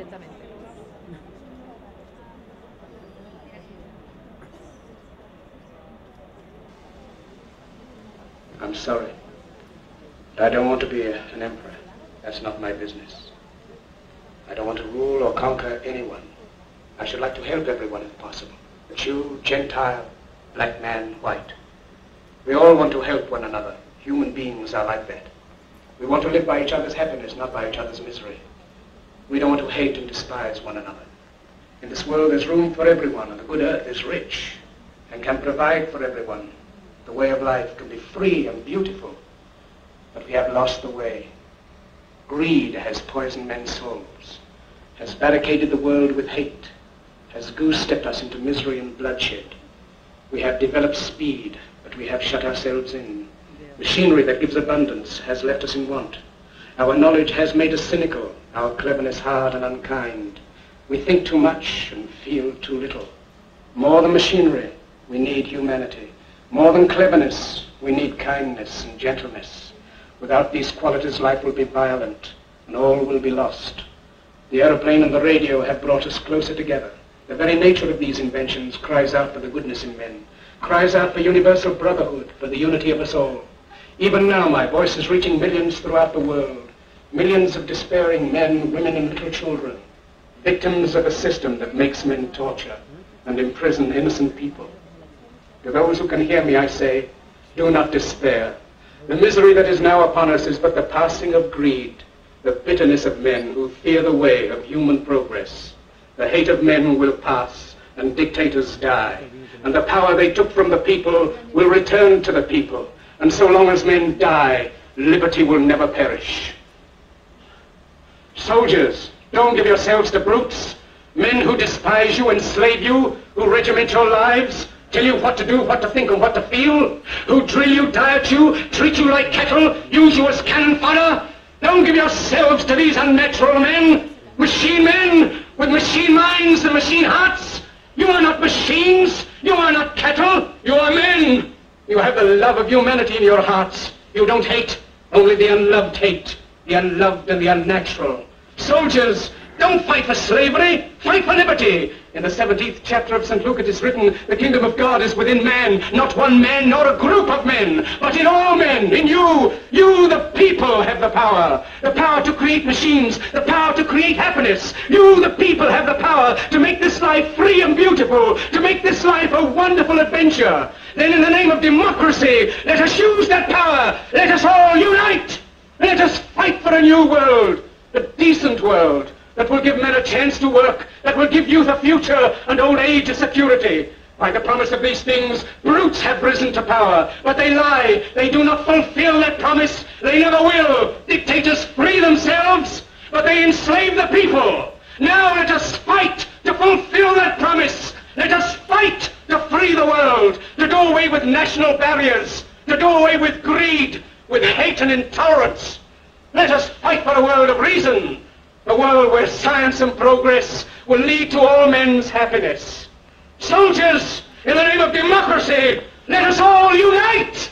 lentamente. I'm sorry. I don't want to be an emperor. That's not my business. I don't want to rule or conquer anyone. I should like to help everyone if possible. Jew, Gentile, black man, white. We all want to help one another. Human beings are like that. We want to live by each other's happiness, not by each other's misery. We don't want to hate and despise one another. In this world there's room for everyone, and the good earth is rich and can provide for everyone. The way of life can be free and beautiful, but we have lost the way. Greed has poisoned men's souls, has barricaded the world with hate, has goose-stepped us into misery and bloodshed. We have developed speed, but we have shut ourselves in. Machinery that gives abundance has left us in want. Our knowledge has made us cynical, our cleverness hard and unkind. We think too much and feel too little. More than machinery, we need humanity. More than cleverness, we need kindness and gentleness. Without these qualities, life will be violent, and all will be lost. The aeroplane and the radio have brought us closer together. The very nature of these inventions cries out for the goodness in men, cries out for universal brotherhood, for the unity of us all. Even now, my voice is reaching millions throughout the world, millions of despairing men, women, and little children, victims of a system that makes men torture and imprison innocent people. To those who can hear me, I say, do not despair. The misery that is now upon us is but the passing of greed, the bitterness of men who fear the way of human progress. The hate of men will pass, and dictators die, and the power they took from the people will return to the people. And so long as men die, liberty will never perish. Soldiers, don't give yourselves to brutes, men who despise you, enslave you, who regiment your lives, tell you what to do, what to think, and what to feel, who drill you, diet you, treat you like cattle, use you as cannon fodder. Don't give yourselves to these unnatural men, machine men with machine minds and machine hearts. You are not machines, you are not cattle, you are men. You have the love of humanity in your hearts. You don't hate, only the unloved hate, the unloved and the unnatural. Soldiers, don't fight for slavery, fight for liberty. In the 17th chapter of St. Luke it is written, the kingdom of God is within man, not one man nor a group of men, but in all men, in you. You, the people, have the power to create machines, the power to create happiness. You, the people, have the power to make this life free and beautiful, to make this life a wonderful adventure. Then in the name of democracy, let us use that power. Let us all unite. Let us fight for a new world, a decent world, that will give men a chance to work, that will give youth a future and old age a security. By the promise of these things, brutes have risen to power, but they lie. They do not fulfill that promise. They never will. Dictators free themselves, but they enslave the people. Now let us fight to fulfill that promise. Let us fight to free the world, to do away with national barriers, to do away with greed, with hate and intolerance. Let us fight for a world of reason, a world where science and progress will lead to all men's happiness. Soldiers, in the name of democracy, let us all unite!